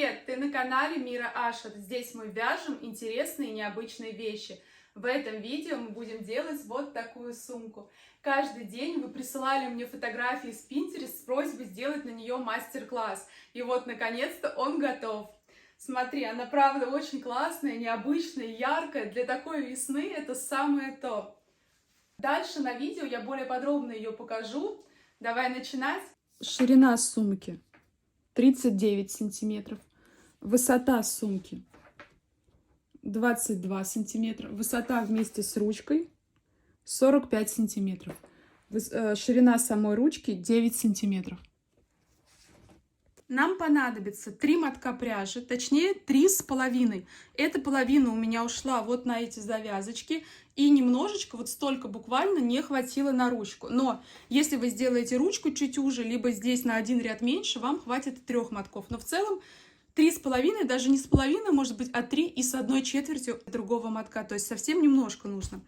Привет! Ты на канале Мира Ашот. Здесь мы вяжем интересные и необычные вещи. В этом видео мы будем делать вот такую сумку. Каждый день вы присылали мне фотографии с Pinterest с просьбой сделать на нее мастер-класс. И вот, наконец-то, он готов. Смотри, она правда очень классная, необычная, яркая. Для такой весны это самое то. Дальше на видео я более подробно ее покажу. Давай начинать. Ширина сумки 39 сантиметров. Высота сумки 22 сантиметра. Высота вместе с ручкой 45 сантиметров. Ширина самой ручки 9 сантиметров. Нам понадобится 3 мотка пряжи, точнее 3,5. Эта половина у меня ушла вот на эти завязочки. И немножечко, вот столько буквально, не хватило на ручку. Но если вы сделаете ручку чуть уже, либо здесь на один ряд меньше, вам хватит 3 мотков. Но в целом 3,5, даже не с половиной, может быть, а 3 и с 1/4 другого мотка. То есть совсем немножко нужно.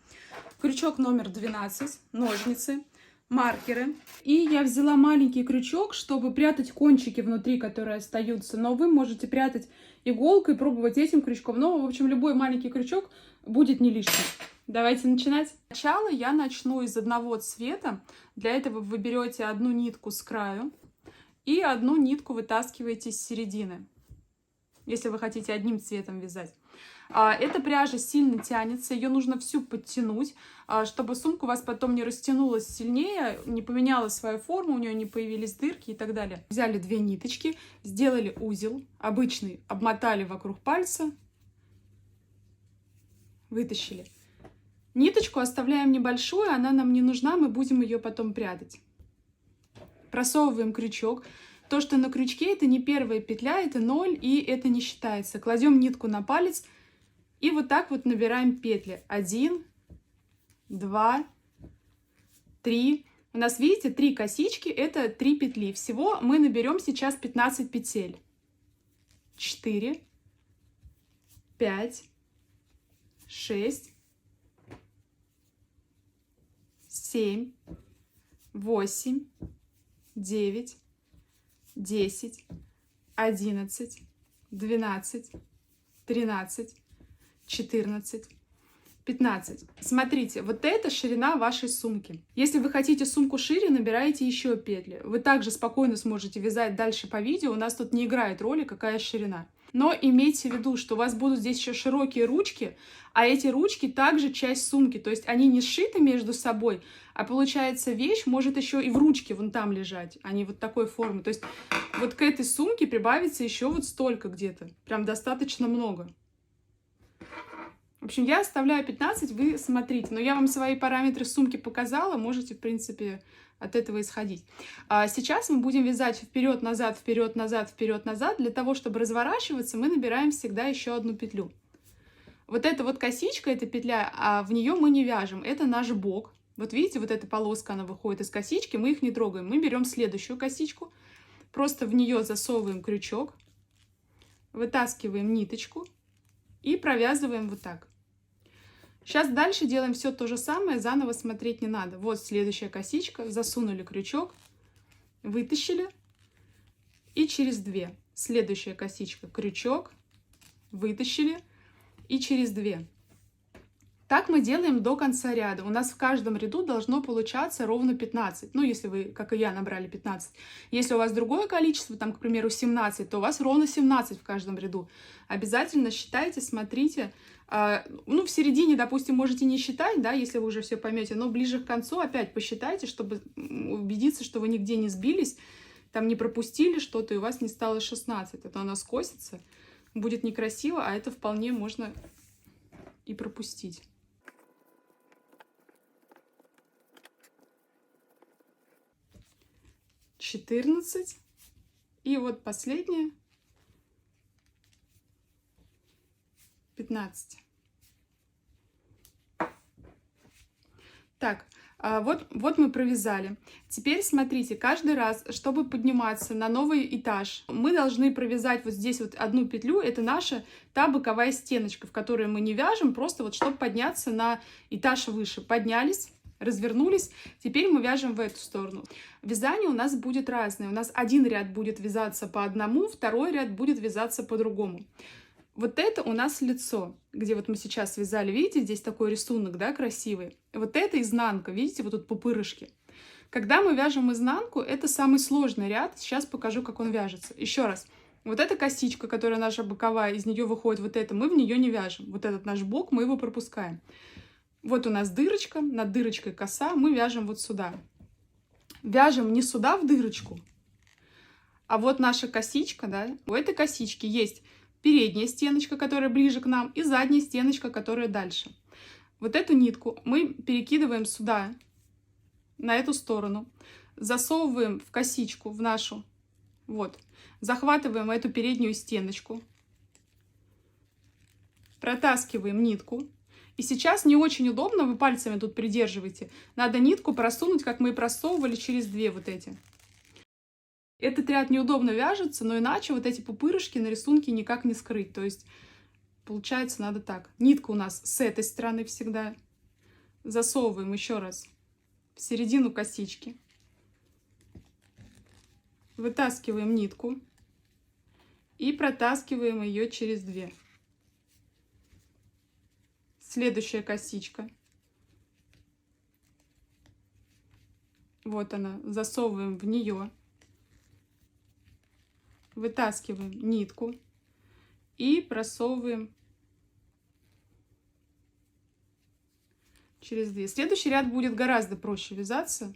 Крючок номер 12, ножницы, маркеры. И я взяла маленький крючок, чтобы прятать кончики внутри, которые остаются. Но вы можете прятать иголкой, пробовать этим крючком. Но, в общем, любой маленький крючок будет не лишним. Давайте начинать. Сначала я начну из одного цвета. Для этого вы берете одну нитку с краю и одну нитку вытаскиваете с середины, если вы хотите одним цветом вязать. Эта пряжа сильно тянется, ее нужно всю подтянуть, чтобы сумка у вас потом не растянулась сильнее, не поменяла свою форму, у нее не появились дырки и так далее. Взяли 2 ниточки, сделали узел обычный, обмотали вокруг пальца, вытащили. Ниточку оставляем небольшую, она нам не нужна, мы будем ее потом прятать. Просовываем крючок. То, что на крючке, это не первая петля, это 0, и это не считается. Кладем нитку на палец и вот так вот набираем петли. 1, 2, 3. У нас, видите, 3 косички, это 3 петли. Всего мы наберем сейчас 15 петель. 4, 5, 6, 7, 8, 9, 10, 11, 12, 13, 14, 15. Смотрите, вот это ширина вашей сумки. Если вы хотите сумку шире, набираете еще петли. Вы также спокойно сможете вязать дальше по видео. У нас тут не играет роли, какая ширина. Но имейте в виду, что у вас будут здесь еще широкие ручки, а эти ручки также часть сумки. То есть они не сшиты между собой, а получается вещь может еще и в ручке вон там лежать, а не вот такой формы. То есть вот к этой сумке прибавится еще вот столько где-то. Прям достаточно много. В общем, я оставляю 15, вы смотрите. Но я вам свои параметры сумки показала, можете, в принципе, от этого исходить. Сейчас мы будем вязать вперед-назад, вперед-назад, вперед-назад. Для того, чтобы разворачиваться, мы набираем всегда еще одну петлю. Вот эта вот косичка, эта петля, а в нее мы не вяжем. Это наш бок. Вот видите, вот эта полоска, она выходит из косички, мы их не трогаем. Мы берем следующую косичку, просто в нее засовываем крючок, вытаскиваем ниточку и провязываем вот так. Сейчас дальше делаем все то же самое, заново смотреть не надо. Вот следующая косичка, засунули крючок, вытащили и через 2. Следующая косичка, крючок, вытащили и через 2. Так мы делаем до конца ряда. У нас в каждом ряду должно получаться ровно 15. Ну, если вы, как и я, набрали 15. Если у вас другое количество, там, к примеру, 17, то у вас ровно 17 в каждом ряду. Обязательно считайте, смотрите. Ну, в середине, допустим, можете не считать, да, если вы уже все поймете, но ближе к концу опять посчитайте, чтобы убедиться, что вы нигде не сбились, там не пропустили что-то, и у вас не стало 16. Это у нас косится, будет некрасиво, а это вполне можно и пропустить. $14. И вот последняя. 15. Так, вот мы провязали. Теперь смотрите, каждый раз, чтобы подниматься на новый этаж, мы должны провязать вот здесь вот одну петлю. Это наша та боковая стеночка, в которой мы не вяжем, просто вот чтобы подняться на этаж выше. Поднялись, развернулись, теперь мы вяжем в эту сторону. Вязание у нас будет разное. У нас один ряд будет вязаться по одному, второй ряд будет вязаться по другому. Вот это у нас лицо, где вот мы сейчас вязали, видите, здесь такой рисунок, да, красивый. Вот это изнанка, видите, вот тут пупырышки. Когда мы вяжем изнанку, это самый сложный ряд. Сейчас покажу, как он вяжется. Еще раз. Вот эта косичка, которая наша боковая, из нее выходит вот это, мы в нее не вяжем. Вот этот наш бок, мы его пропускаем. Вот у нас дырочка, над дырочкой коса, мы вяжем вот сюда. Вяжем не сюда в дырочку, а вот наша косичка, да, у этой косички есть передняя стеночка, которая ближе к нам, и задняя стеночка, которая дальше. Вот эту нитку мы перекидываем сюда, на эту сторону, засовываем в косичку, в нашу, вот, захватываем эту переднюю стеночку, протаскиваем нитку. И сейчас не очень удобно, вы пальцами тут придерживаете, надо нитку просунуть, как мы и просовывали через две вот эти. Этот ряд неудобно вяжется, но иначе вот эти пупырышки на рисунке никак не скрыть. То есть, получается, надо так. Нитка у нас с этой стороны всегда. Засовываем еще раз в середину косички. Вытаскиваем нитку и протаскиваем ее через две. Следующая косичка. Вот она. Засовываем в нее. Вытаскиваем нитку и просовываем через две. Следующий ряд будет гораздо проще вязаться.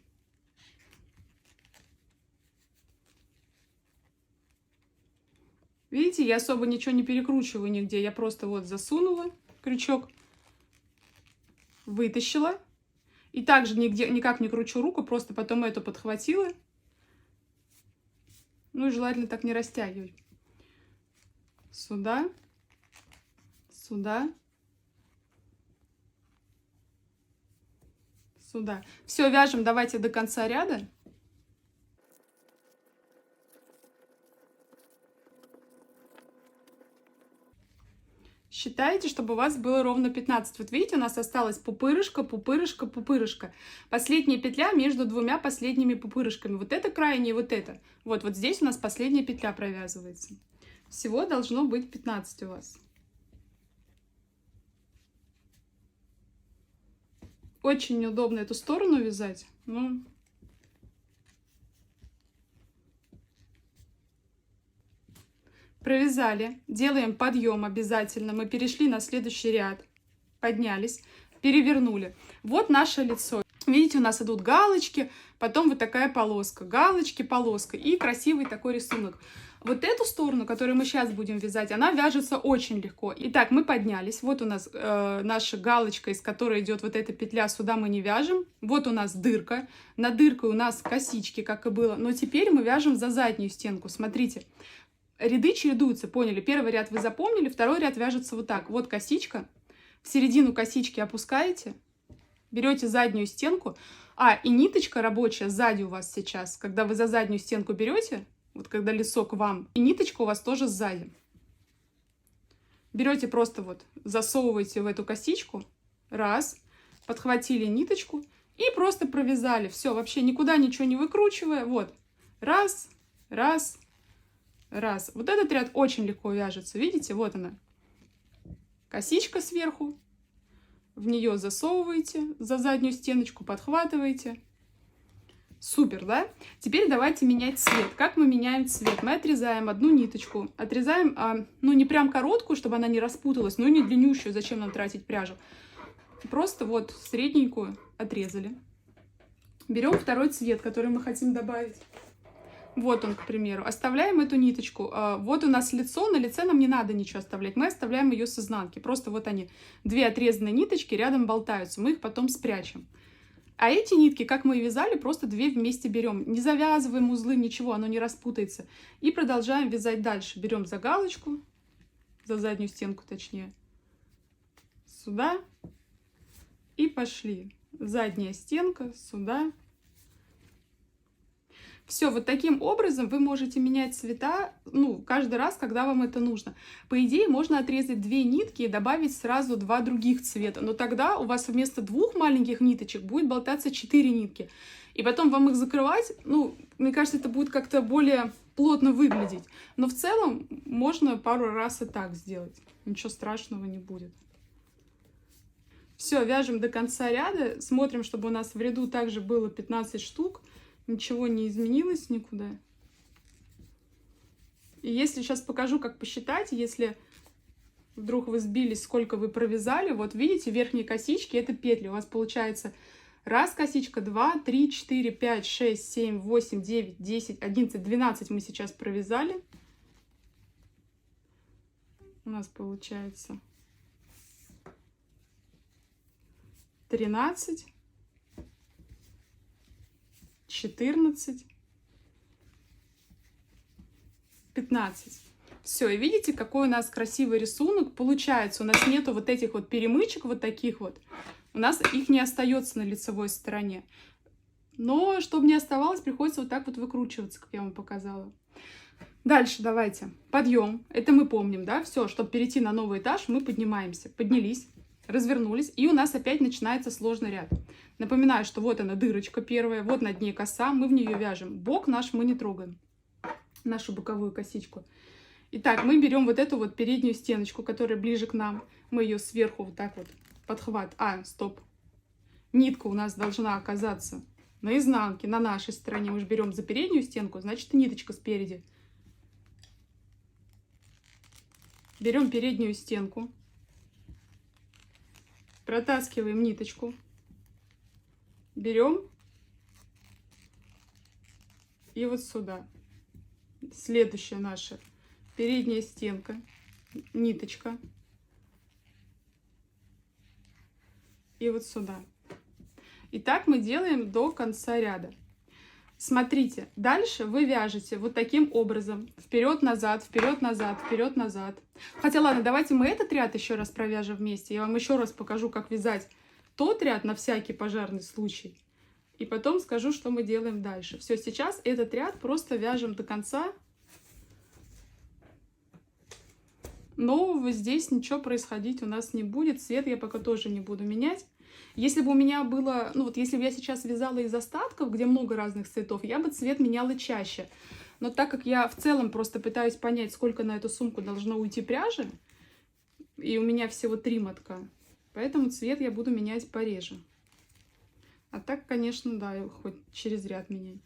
Видите, я особо ничего не перекручиваю нигде. Я просто вот засунула крючок, вытащила. И также нигде, никак не кручу руку, просто потом эту подхватила. Ну и желательно так не растягивать. Сюда, сюда, сюда. Все, вяжем, давайте до конца ряда. Считайте, чтобы у вас было ровно 15. Вот видите, у нас осталась пупырышка, пупырышка, пупырышка. Последняя петля между двумя последними пупырышками. Вот это крайняя, вот это. Вот здесь у нас последняя петля провязывается. Всего должно быть 15 у вас. Очень неудобно эту сторону вязать. Ну, провязали, делаем подъем обязательно. Мы перешли на следующий ряд, поднялись, перевернули. Вот наше лицо. Видите, у нас идут галочки, потом вот такая полоска, галочки, полоска и красивый такой рисунок. Вот эту сторону, которую мы сейчас будем вязать, она вяжется очень легко. Итак, мы поднялись. Вот у нас наша галочка, из которой идет вот эта петля, сюда мы не вяжем. Вот у нас дырка. Над дыркой у нас косички, как и было. Но теперь мы вяжем за заднюю стенку. Смотрите. Ряды чередуются, поняли? Первый ряд вы запомнили, второй ряд вяжется вот так. Вот косичка, в середину косички опускаете, берете заднюю стенку, и ниточка рабочая сзади у вас сейчас, когда вы за заднюю стенку берете, вот когда лицо к вам, и ниточка у вас тоже сзади. Берете просто вот, засовываете в эту косичку, раз, подхватили ниточку и просто провязали. Все, вообще никуда ничего не выкручивая, вот, раз, раз, раз. Вот этот ряд очень легко вяжется. Видите, вот она. Косичка сверху. В нее засовываете за заднюю стеночку, подхватываете. Супер, да? Теперь давайте менять цвет. Как мы меняем цвет? Мы отрезаем одну ниточку. Отрезаем, ну не прям короткую, чтобы она не распуталась, но и не длиннющую. Зачем нам тратить пряжу? Просто вот средненькую отрезали. Берем второй цвет, который мы хотим добавить. Вот он, к примеру. Оставляем эту ниточку. Вот у нас лицо. На лице нам не надо ничего оставлять. Мы оставляем ее с изнанки. Просто вот они. Две отрезанные ниточки рядом болтаются. Мы их потом спрячем. А эти нитки, как мы и вязали, просто две вместе берем. Не завязываем узлы, ничего, оно не распутается. И продолжаем вязать дальше. Берем за галочку, за заднюю стенку точнее. Сюда. И пошли. Задняя стенка, сюда. Все, вот таким образом вы можете менять цвета, ну, каждый раз, когда вам это нужно. По идее, можно отрезать 2 нитки и добавить сразу 2 других цвета, но тогда у вас вместо 2 маленьких ниточек будет болтаться 4 нитки. И потом вам их закрывать, ну, мне кажется, это будет как-то более плотно выглядеть. Но в целом можно пару раз и так сделать. Ничего страшного не будет. Все, вяжем до конца ряда, смотрим, чтобы у нас в ряду также было 15 штук. Ничего не изменилось никуда. И если сейчас покажу, как посчитать, если вдруг вы сбились, сколько вы провязали, вот видите, верхние косички — это петли. У вас получается раз косичка, 2, 3, 4, 5, 6, 7, 8, 9, 10, 11, 12 мы сейчас провязали. У нас получается 13, 14, 15. Все, и видите, какой у нас красивый рисунок получается. У нас нету вот этих вот перемычек, вот таких вот. У нас их не остается на лицевой стороне. Но, чтобы не оставалось, приходится вот так вот выкручиваться, как я вам показала. Дальше давайте. Подъем. Это мы помним, да? Все, чтобы перейти на новый этаж, мы поднимаемся. Поднялись, развернулись, и у нас опять начинается сложный ряд. Напоминаю, что вот она, дырочка первая, вот над ней коса, мы в нее вяжем. Бок наш мы не трогаем, нашу боковую косичку. Итак, мы берем вот эту вот переднюю стеночку, которая ближе к нам. Мы ее сверху вот так вот подхват. Стоп. Нитка у нас должна оказаться на изнанке, на нашей стороне. Мы же берем за переднюю стенку, значит, ниточка спереди. Берем переднюю стенку, протаскиваем ниточку, берем и вот сюда. Следующая наша передняя стенка, ниточка и вот сюда. И так мы делаем до конца ряда. Смотрите, дальше вы вяжете вот таким образом. Вперед-назад, вперед-назад, вперед-назад. Хотя ладно, давайте мы этот ряд еще раз провяжем вместе. Я вам еще раз покажу, как вязать тот ряд на всякий пожарный случай. И потом скажу, что мы делаем дальше. Все, сейчас этот ряд просто вяжем до конца. Но здесь ничего происходить у нас не будет. Цвет я пока тоже не буду менять. Если бы у меня было, ну вот если бы я сейчас вязала из остатков, где много разных цветов, я бы цвет меняла чаще. Но так как я в целом просто пытаюсь понять, сколько на эту сумку должно уйти пряжи, и у меня всего 3 мотка, поэтому цвет я буду менять пореже. А так, конечно, да, хоть через ряд меняй.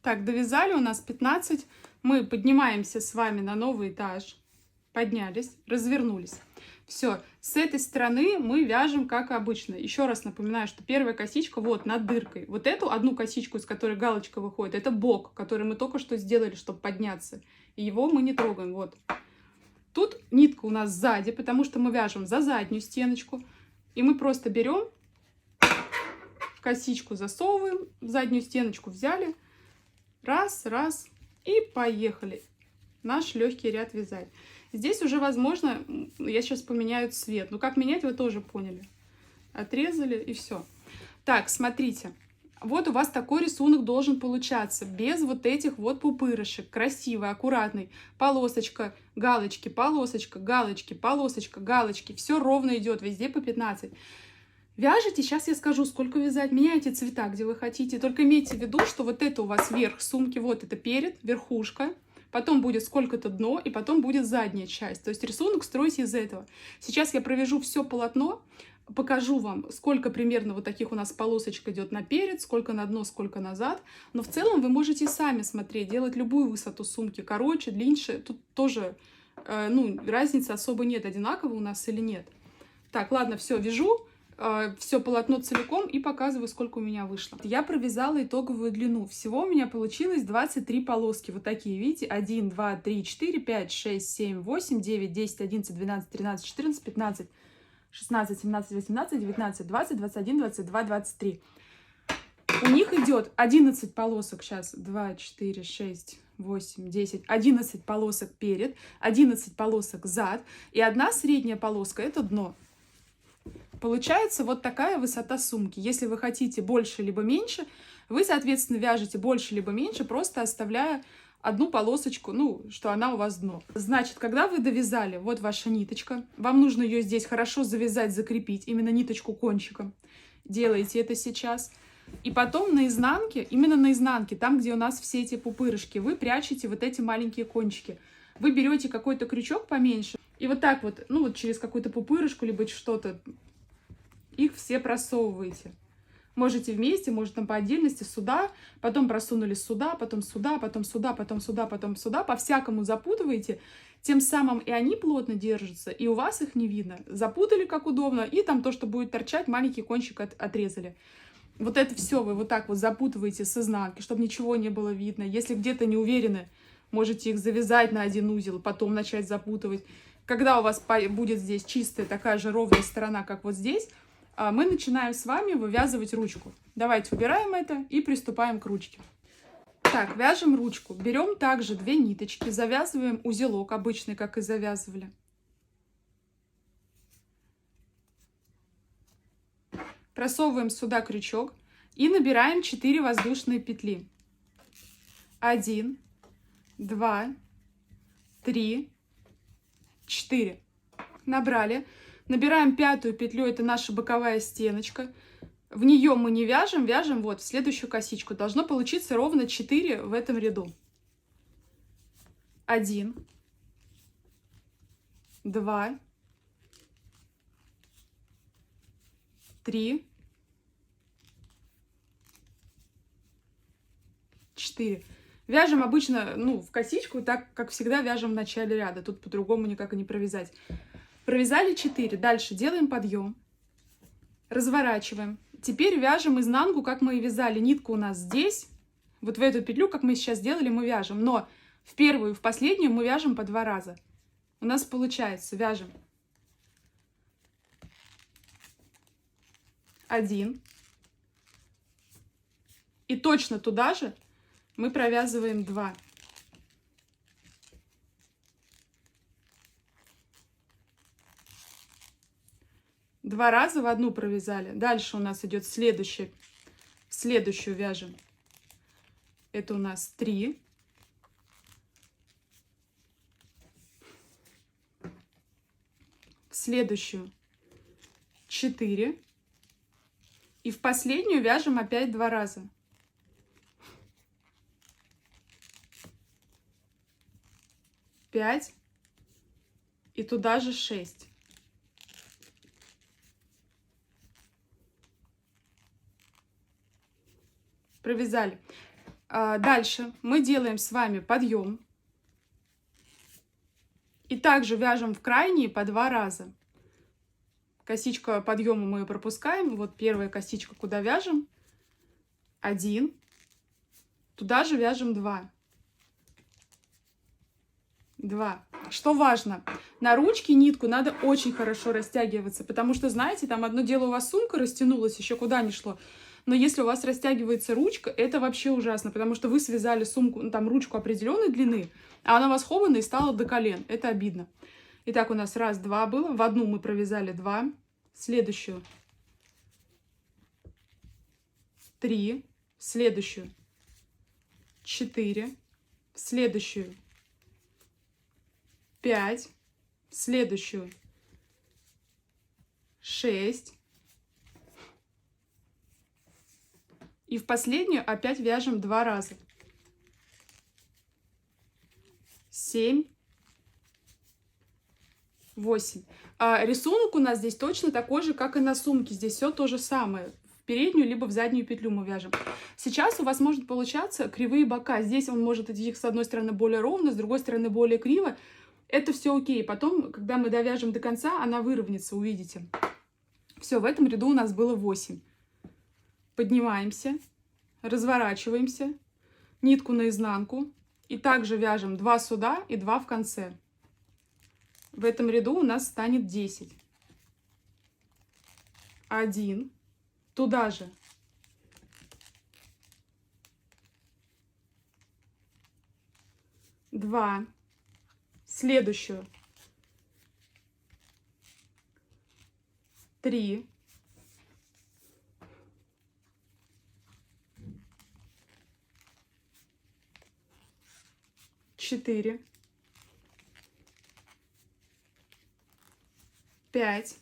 Так, довязали у нас 15. Мы поднимаемся с вами на новый этаж. Поднялись, развернулись. Все, с этой стороны мы вяжем как обычно. Еще раз напоминаю, что первая косичка вот над дыркой. Вот эту одну косичку, из которой галочка выходит, это бок, который мы только что сделали, чтобы подняться. И его мы не трогаем, вот. Тут нитка у нас сзади, потому что мы вяжем за заднюю стеночку. И мы просто берем, косичку засовываем, в заднюю стеночку взяли. Раз, раз, и поехали. Наш легкий ряд вязать. Здесь уже, возможно, я сейчас поменяю цвет. Но как менять, вы тоже поняли. Отрезали и все. Так, смотрите. Вот у вас такой рисунок должен получаться. Без вот этих вот пупырышек. Красивый, аккуратный. Полосочка, галочки, полосочка, галочки, полосочка, галочки. Все ровно идет, везде по 15. Вяжите, сейчас я скажу, сколько вязать, меняйте цвета, где вы хотите. Только имейте в виду, что вот это у вас верх сумки, вот это перед, верхушка. Потом будет сколько-то дно, и потом будет задняя часть. То есть рисунок стройте из этого. Сейчас я провяжу все полотно, покажу вам, сколько примерно вот таких у нас полосочек идет наперед, сколько на дно, сколько назад. Но в целом вы можете сами смотреть, делать любую высоту сумки, короче, длиннее. Тут тоже, разницы особо нет, одинаково у нас или нет. Так, ладно, все, вяжу. Все полотно целиком и показываю, сколько у меня вышло. Я провязала итоговую длину. Всего у меня получилось 23 полоски. Вот такие, видите? 1, 2, 3, 4, 5, 6, 7, 8, 9, 10, 11, 12, 13, 14, 15, 16, 17, 18, 19, 20, 21, 22, 23. у них идет 11 полосок. Сейчас 2, 4, 6, 8, 10, 11 полосок перед, 11 полосок зад. И одна средняя полоска — это дно. Получается вот такая высота сумки. Если вы хотите больше либо меньше, вы, соответственно, вяжете больше либо меньше, просто оставляя одну полосочку, ну, что она у вас дно. Значит, когда вы довязали, вот ваша ниточка, вам нужно ее здесь хорошо завязать, закрепить, именно ниточку кончиком. Делаете это сейчас. И потом на изнанке, именно на изнанке, там, где у нас все эти пупырышки, вы прячете вот эти маленькие кончики. Вы берете какой-то крючок поменьше, и вот так вот, ну, вот через какую-то пупырышку, либо что-то, их все просовываете. Можете вместе, может там по отдельности, сюда, потом просунули сюда, потом сюда, потом сюда, потом сюда, потом сюда. По-всякому запутываете. Тем самым и они плотно держатся, и у вас их не видно. Запутали как удобно, и там то, что будет торчать, маленький кончик отрезали. Вот это все вы вот так вот запутываете с изнанки, чтобы ничего не было видно. Если где-то не уверены, можете их завязать на один узел, потом начать запутывать. Когда у вас будет здесь чистая такая же ровная сторона, как вот здесь, мы начинаем с вами вывязывать ручку. Давайте убираем это и приступаем к ручке. Так, вяжем ручку. Берем также 2 ниточки, завязываем узелок обычный, как и завязывали. Просовываем сюда крючок и набираем 4 воздушные петли. 1, 2, 3, 4. Набрали. Набираем 5-ю петлю, это наша боковая стеночка. В нее мы не вяжем, вяжем вот в следующую косичку. Должно получиться ровно 4 в этом ряду. 1, 2, 3, 4. Вяжем обычно, ну, в косичку, так как всегда вяжем в начале ряда. Тут по-другому никак и не провязать. Провязали 4. Дальше делаем подъем. Разворачиваем. Теперь вяжем изнанку, как мы и вязали. Нитка у нас здесь. Вот в эту петлю, как мы сейчас делали, мы вяжем. Но в первую и в последнюю мы вяжем по 2 раза. У нас получается, вяжем 1. И точно туда же мы провязываем 2. Два раза в одну провязали. Дальше у нас идет следующее. Следующую вяжем. Это у нас 3. В следующую 4. И в последнюю вяжем опять 2 раза. Пять. И туда же 6. Провязали. Дальше мы делаем с вами подъем. И также вяжем в крайние по 2 раза. Косичка подъема мы пропускаем. Вот первая косичка, куда вяжем. 1. Туда же вяжем 2. 2. Что важно, на ручке нитку надо очень хорошо растягиваться, потому что, знаете, там одно дело у вас сумка растянулась, еще куда ни шло. Но если у вас растягивается ручка, это вообще ужасно, потому что вы связали сумку, ну, там ручку определенной длины, а она у вас хована и стала до колен. Это обидно. Итак, у нас 1, 2 было. В одну мы провязали 2. Следующую 3. Следующую 4. Следующую 5. Следующую 6. И в последнюю опять вяжем 2 раза. 7, 8. Рисунок у нас здесь точно такой же, как и на сумке. Здесь все то же самое. В переднюю либо в заднюю петлю мы вяжем. Сейчас у вас может получаться кривые бока. Здесь он может идти с одной стороны более ровно, с другой стороны более криво. Это все окей. Потом, когда мы довяжем до конца, она выровняется, увидите. Все, в этом ряду у нас было 8. Поднимаемся, разворачиваемся, нитку наизнанку. И также вяжем 2 сюда и 2 в конце. В этом ряду у нас станет 10. 1. Туда же 2, следующую, 3, 4, 5,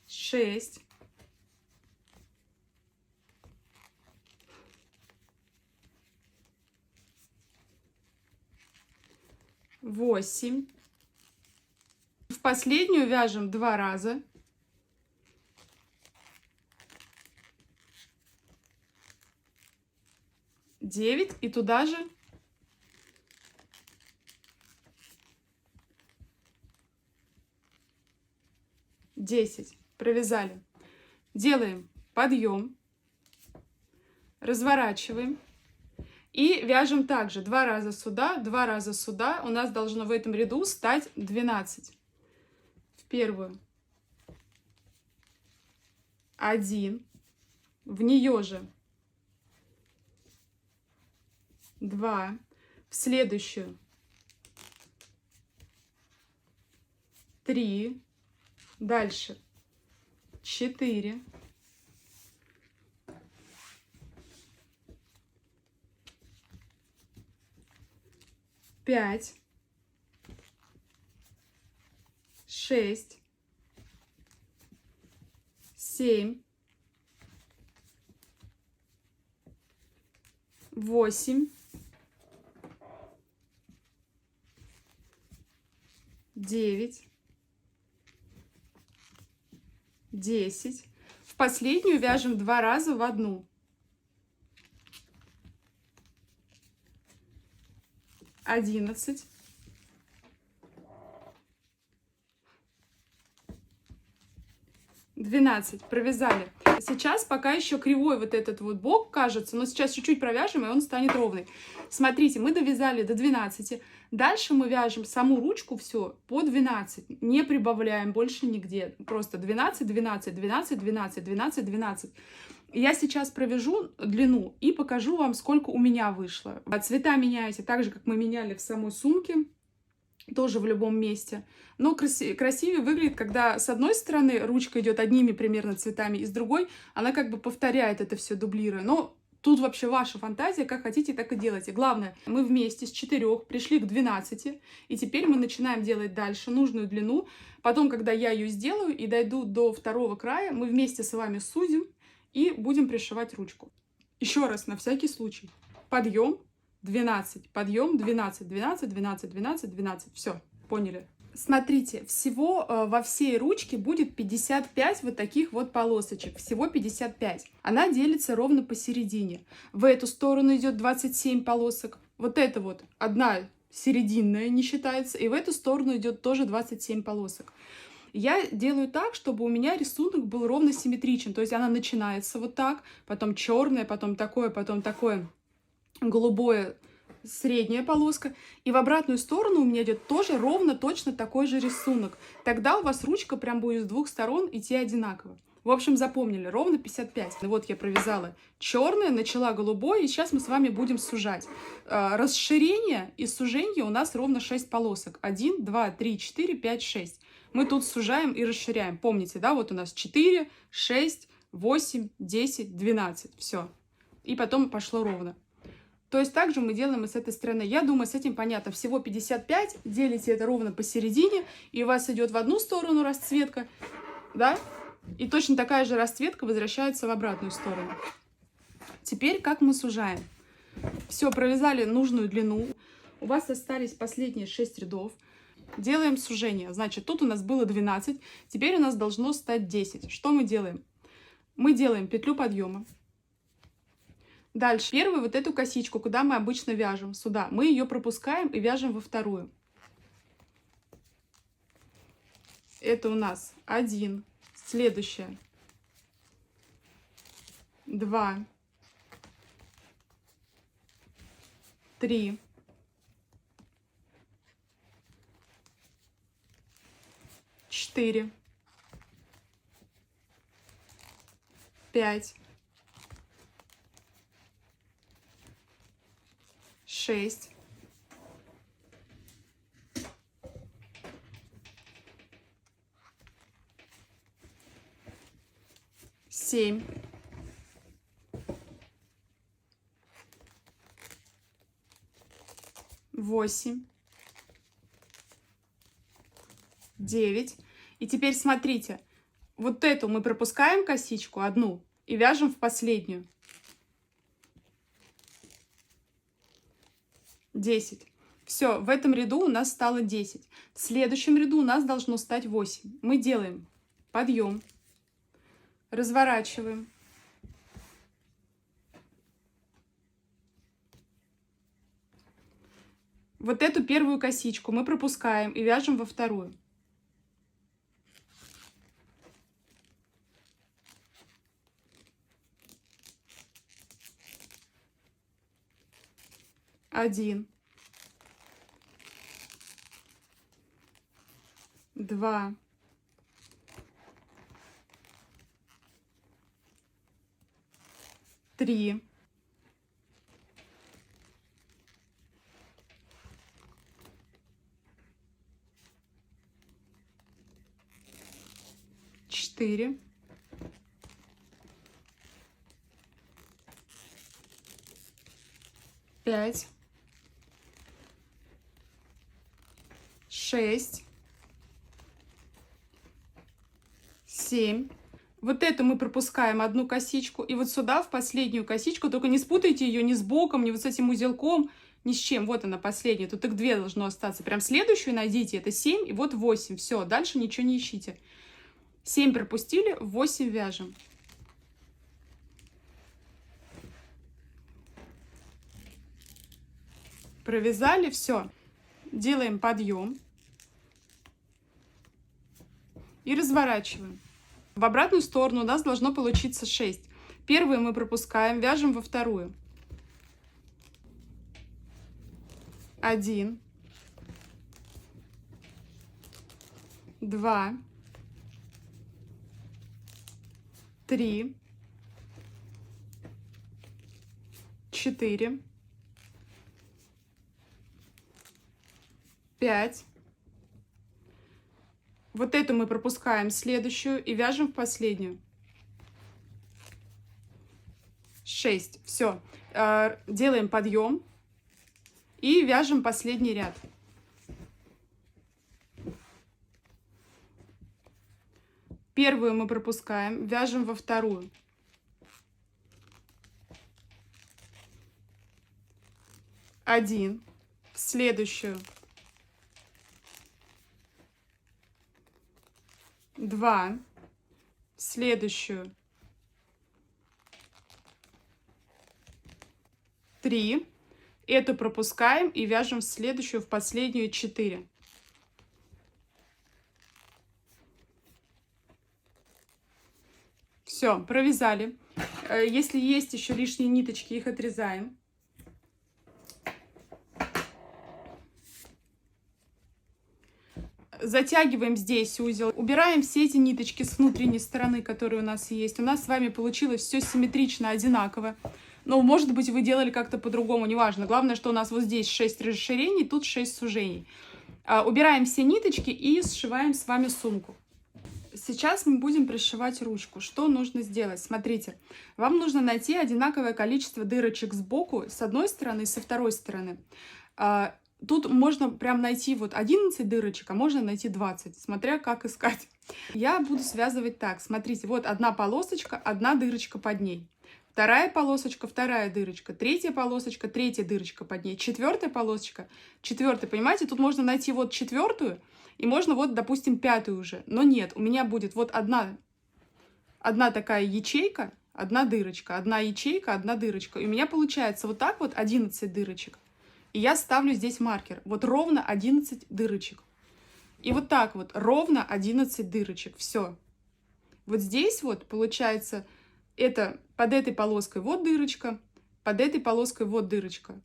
6, 8. В последнюю вяжем 2 раза. 9 и туда же 10. Провязали. Делаем подъем, разворачиваем и вяжем также 2 раза сюда, 2 раза сюда. У нас должно в этом ряду стать 12. В первую 1, в нее же 2, в следующую 3, дальше 4, 5, 6, 7, 8, 9, 10. В последнюю вяжем 2 раза в одну. 11, 12. Провязали. Сейчас пока еще кривой вот этот вот бок кажется, но сейчас чуть-чуть провяжем, и он станет ровный. Смотрите, мы довязали до 12. Дальше мы вяжем саму ручку все по 12. Не прибавляем больше нигде. Просто 12, 12, 12, 12, 12, 12. Я сейчас провяжу длину и покажу вам, сколько у меня вышло. Цвета меняете так же, как мы меняли в самой сумке. Тоже в любом месте. Но красивее выглядит, когда с одной стороны ручка идет одними примерно цветами, и с другой она как бы повторяет это все, дублируя. Но тут вообще ваша фантазия, как хотите, так и делайте. Главное, мы вместе с 4 пришли к 12, и теперь мы начинаем делать дальше нужную длину. Потом, когда я ее сделаю и дойду до второго края, мы вместе с вами сузим и будем пришивать ручку. Еще раз, на всякий случай. Подъем. 12, подъем, 12, 12, 12, 12, 12. Все, поняли? Смотрите, всего во всей ручке будет 55 вот таких вот полосочек. Всего 55. Она делится ровно посередине. В эту сторону идет 27 полосок. Вот это вот одна серединная не считается. И в эту сторону идет тоже 27 полосок. Я делаю так, чтобы у меня рисунок был ровно симметричен. То есть она начинается вот так, потом черная, потом такое, голубое, средняя полоска. И в обратную сторону у меня идет тоже ровно точно такой же рисунок. Тогда у вас ручка прям будет с двух сторон идти одинаково. В общем, запомнили, ровно 55. Вот я провязала черное, начала голубое, и сейчас мы с вами будем сужать. Расширение и сужение у нас ровно 6 полосок. 1, 2, 3, 4, 5, 6. Мы тут сужаем и расширяем. Помните, да, вот у нас 4, 6, 8, 10, 12. Все. И потом пошло ровно. То есть также мы делаем и с этой стороны. Я думаю, с этим понятно. Всего 55. Делите это ровно посередине. И у вас идет в одну сторону расцветка. Да? И точно такая же расцветка возвращается в обратную сторону. Теперь как мы сужаем. Все, провязали нужную длину. У вас остались последние 6 рядов. Делаем сужение. Значит, тут у нас было 12. Теперь у нас должно стать 10. Что мы делаем? Мы делаем петлю подъема. Дальше, первую вот эту косичку, куда мы обычно вяжем, сюда, мы ее пропускаем и вяжем во вторую. Это у нас 1, следующая, 2, 3, 4, 5, 6, 7, 8, 9. И теперь смотрите, вот эту мы пропускаем косичку одну и вяжем в последнюю. 10. Все, в этом ряду у нас стало 10. В следующем ряду у нас должно стать 8. Мы делаем подъем, разворачиваем, вот эту первую косичку мы пропускаем и вяжем во вторую. Один, 2, 3, 4, 5, 6, 7. Вот эту мы пропускаем одну косичку. И вот сюда, в последнюю косичку, только не спутайте ее ни с боком, ни вот с этим узелком, ни с чем. Вот она последняя. Тут их 2 должно остаться. Прям следующую найдите. Это 7 и вот 8. Все, дальше ничего не ищите. 7 пропустили, 8 вяжем. Провязали, все. Делаем подъем. И разворачиваем. В обратную сторону у нас должно получиться 6. Первую мы пропускаем, вяжем во вторую. 1, 2, 3, 4, 5. Вот эту мы пропускаем, следующую, и вяжем в последнюю. 6. Все. Делаем подъем и вяжем последний ряд. Первую мы пропускаем, вяжем во вторую. 1, в следующую. 2, в следующую. 3. Эту пропускаем и вяжем в следующую, в последнюю 4. Все, провязали. Если есть еще лишние ниточки, их отрезаем. Затягиваем здесь узел, убираем все эти ниточки с внутренней стороны, которые у нас есть. У нас с вами получилось все симметрично, одинаково. Но, может быть, вы делали как-то по-другому, неважно. Главное, что у нас вот здесь 6 расширений, тут 6 сужений. Убираем все ниточки и сшиваем с вами сумку. Сейчас мы будем пришивать ручку. Что нужно сделать? Смотрите, вам нужно найти одинаковое количество дырочек сбоку, с одной стороны и со второй стороны. Тут можно прям найти вот 11 дырочек, а можно найти 20, смотря как искать. Я буду связывать так. Смотрите, вот одна полосочка, одна дырочка под ней. Вторая полосочка, вторая дырочка. Третья полосочка, третья дырочка под ней. Четвертая полосочка, четвертая. Понимаете, тут можно найти вот четвертую, и можно вот, допустим, пятую уже. Но нет, у меня будет вот одна такая ячейка, одна дырочка, одна ячейка, одна дырочка. И у меня получается вот так вот 11 дырочек. И я ставлю здесь маркер. Вот ровно 11 дырочек. И вот так вот, ровно 11 дырочек. Все. Вот здесь вот получается, это под этой полоской вот дырочка, под этой полоской вот дырочка.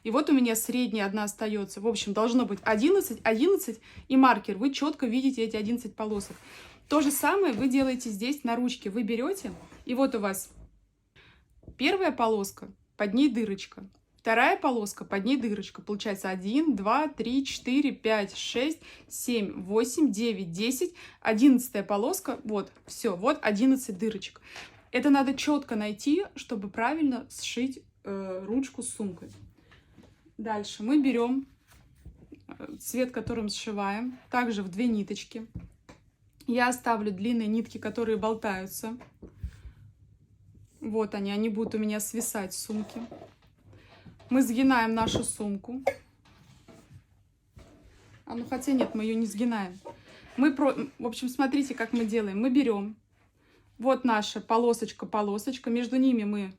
И вот у меня средняя одна остается. В общем, должно быть 11, 11 и маркер. Вы четко видите эти 11 полосок. То же самое вы делаете здесь на ручке. Вы берете, и вот у вас первая полоска, под ней дырочка. Вторая полоска, под ней дырочка. Получается 1, 2, 3, 4, 5, 6, 7, 8, 9, 10. 11-я полоска. Вот, все, вот 11 дырочек. Это надо четко найти, чтобы правильно сшить ручку с сумкой. Дальше мы берем цвет, которым сшиваем, также в 2 ниточки. Я оставлю длинные нитки, которые болтаются. Вот они будут у меня свисать с сумки. Мы сгинаем нашу сумку. Ну хотя нет, мы ее не сгинаем. В общем, смотрите, как мы делаем. Мы берем вот наша полосочка, между ними мы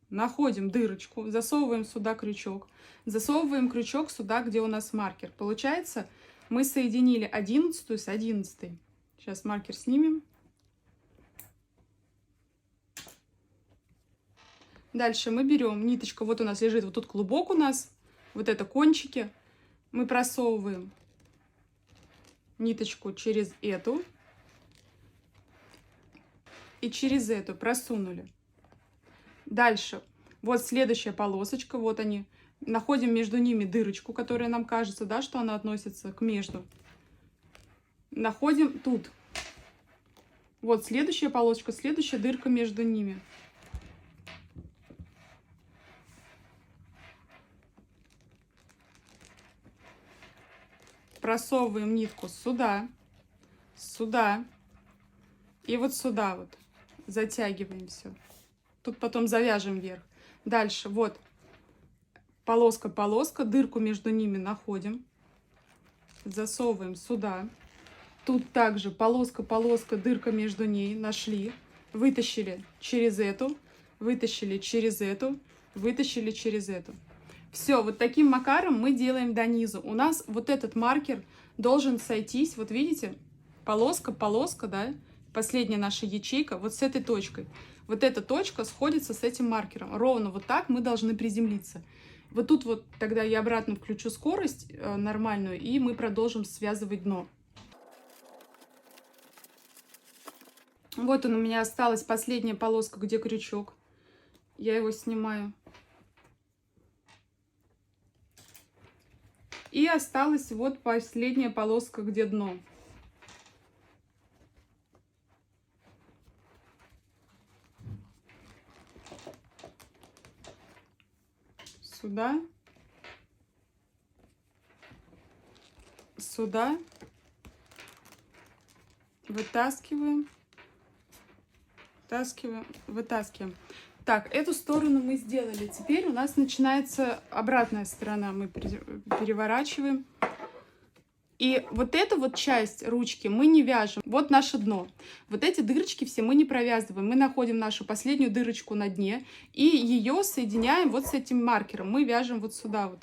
находим дырочку, засовываем сюда крючок, засовываем крючок сюда, где у нас маркер. Получается, мы соединили 11-ю с 11-й. Сейчас маркер снимем. Дальше мы берем ниточку, вот у нас лежит, вот тут клубок у нас, вот это кончики. Мы просовываем ниточку через эту и через эту просунули. Дальше, вот следующая полосочка, вот они. Находим между ними дырочку, которая нам кажется, да, что она относится к между. Находим тут. Вот следующая полосочка, следующая дырка между ними. Просовываем нитку сюда, сюда и вот сюда вот. Затягиваем все. Тут потом завяжем вверх. Дальше вот полоска, дырку между ними находим. Засовываем сюда. Тут также полоска, дырка между ней. Нашли. Вытащили через эту. Вытащили через эту. Вытащили через эту. Все, вот таким макаром мы делаем до низу. У нас вот этот маркер должен сойтись. Вот видите? Полоска, да? Последняя наша ячейка. Вот с этой точкой. Вот эта точка сходится с этим маркером. Ровно вот так мы должны приземлиться. Вот тут вот тогда я обратно включу скорость нормальную, и мы продолжим связывать дно. Вот он у меня осталась последняя полоска, где крючок. Я его снимаю. И осталась вот последняя полоска, где дно. Сюда. Сюда. Вытаскиваем. Вытаскиваем. Вытаскиваем. Так, эту сторону мы сделали. Теперь у нас начинается обратная сторона. Мы переворачиваем. И вот эту вот часть ручки мы не вяжем. Вот наше дно. Вот эти дырочки все мы не провязываем. Мы находим нашу последнюю дырочку на дне и ее соединяем вот с этим маркером. Мы вяжем вот сюда вот.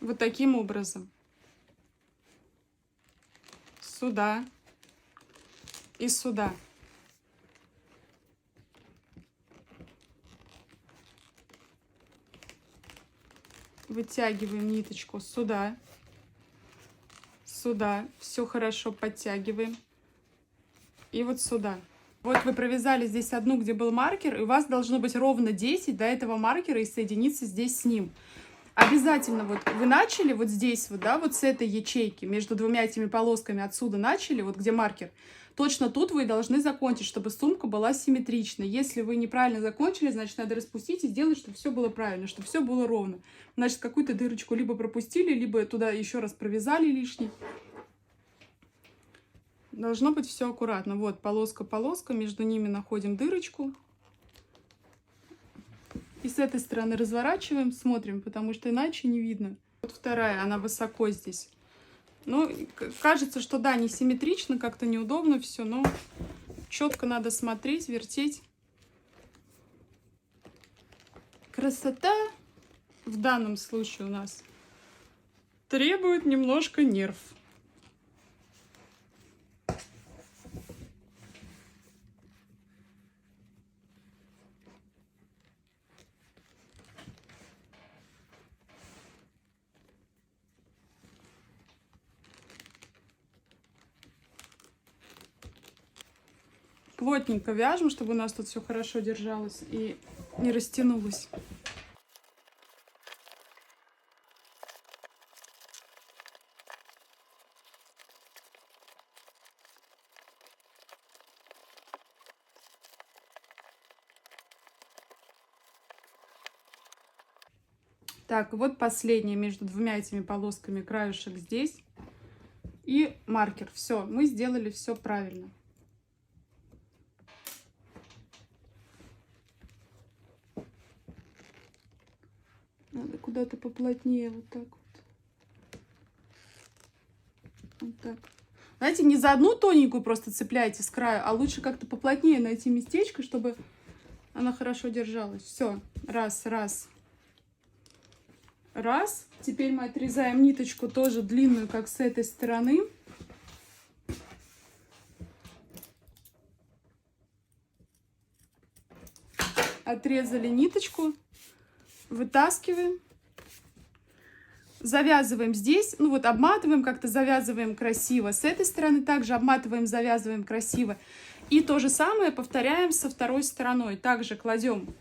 Вот таким образом. Сюда и сюда. Вытягиваем ниточку сюда, сюда, все хорошо подтягиваем. И вот сюда. Вот вы провязали здесь одну, где был маркер, и у вас должно быть ровно 10 до этого маркера и соединиться здесь с ним. Обязательно вот вы начали вот здесь вот, да, вот с этой ячейки, между двумя этими полосками отсюда начали, вот где маркер. Точно тут вы должны закончить, чтобы сумка была симметричной. Если вы неправильно закончили, значит, надо распустить и сделать, чтобы все было правильно, чтобы все было ровно. Значит, какую-то дырочку либо пропустили, либо туда еще раз провязали лишний. Должно быть все аккуратно. Вот полоска, между ними находим дырочку. И с этой стороны разворачиваем, смотрим, потому что иначе не видно. Вот вторая, она высоко здесь. Ну, кажется, что да, не симметрично, как-то неудобно все, но четко надо смотреть, вертеть. Красота в данном случае у нас требует немножко нерв. плотненько вяжем, чтобы у нас тут все хорошо держалось и не растянулось. Так, вот последняя между двумя этими полосками краешек здесь. И маркер. Все, мы сделали все правильно. Надо куда-то поплотнее, вот так вот. Вот так. Знаете, не за одну тоненькую просто цепляйте с края, а лучше как-то поплотнее найти местечко, чтобы она хорошо держалась. Все, раз, раз. Раз. Теперь мы отрезаем ниточку тоже длинную, как с этой стороны. Отрезали ниточку. Вытаскиваем. Завязываем здесь. Ну вот обматываем, как-то завязываем красиво. С этой стороны также обматываем, завязываем красиво. И то же самое повторяем со второй стороной. Также кладем...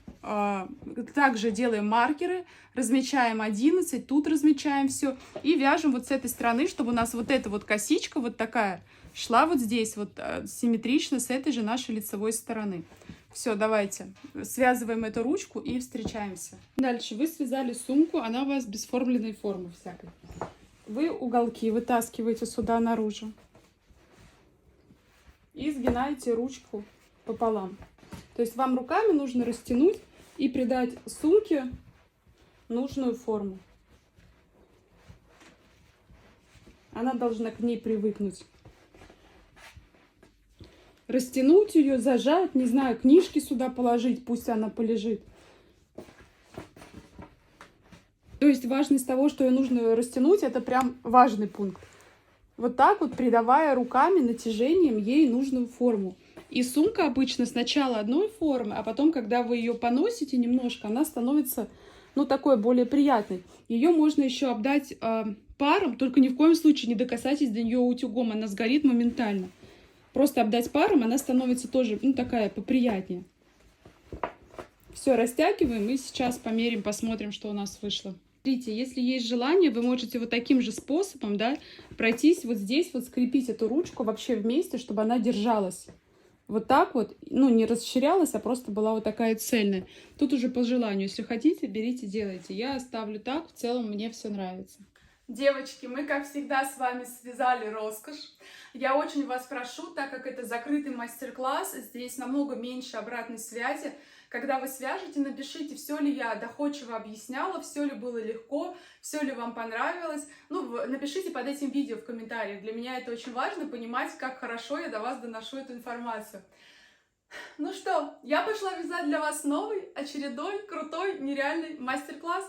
Также делаем маркеры, размечаем 11, тут размечаем все и вяжем вот с этой стороны, чтобы у нас вот эта вот косичка вот такая шла вот здесь вот симметрично с этой же нашей лицевой стороны. Все, давайте связываем эту ручку и встречаемся. Дальше вы связали сумку, она у вас бесформенной формы всякой. Вы уголки вытаскиваете сюда наружу и сгинаете ручку пополам. То есть вам руками нужно растянуть и придать сумке нужную форму. Она должна к ней привыкнуть. Растянуть ее, зажать, не знаю, книжки сюда положить, пусть она полежит. То есть важность того, что ее нужно растянуть, это прям важный пункт. Вот так вот, придавая руками, натяжением ей нужную форму. И сумка обычно сначала одной формы, а потом, когда вы ее поносите немножко, она становится, ну, такой более приятной. Ее можно еще обдать паром, только ни в коем случае не докасайтесь до нее утюгом, она сгорит моментально. Просто обдать паром, она становится тоже, ну, такая поприятнее. Все, растягиваем и сейчас померим, посмотрим, что у нас вышло. Смотрите, если есть желание, вы можете вот таким же способом, да, пройтись вот здесь, вот скрепить эту ручку вообще вместе, чтобы она держалась. Вот так вот, ну, не расширялась, а просто была вот такая цельная. Тут уже по желанию. Если хотите, берите, делайте. Я оставлю так, в целом мне все нравится. Девочки, мы, как всегда, с вами связали роскошь. Я очень вас прошу, так как это закрытый мастер-класс, здесь намного меньше обратной связи. Когда вы свяжете, напишите, все ли я доходчиво объясняла, все ли было легко, все ли вам понравилось. Ну, напишите под этим видео в комментариях. Для меня это очень важно, понимать, как хорошо я до вас доношу эту информацию. Ну что, я пошла вязать для вас новый, очередной, крутой, нереальный мастер-класс.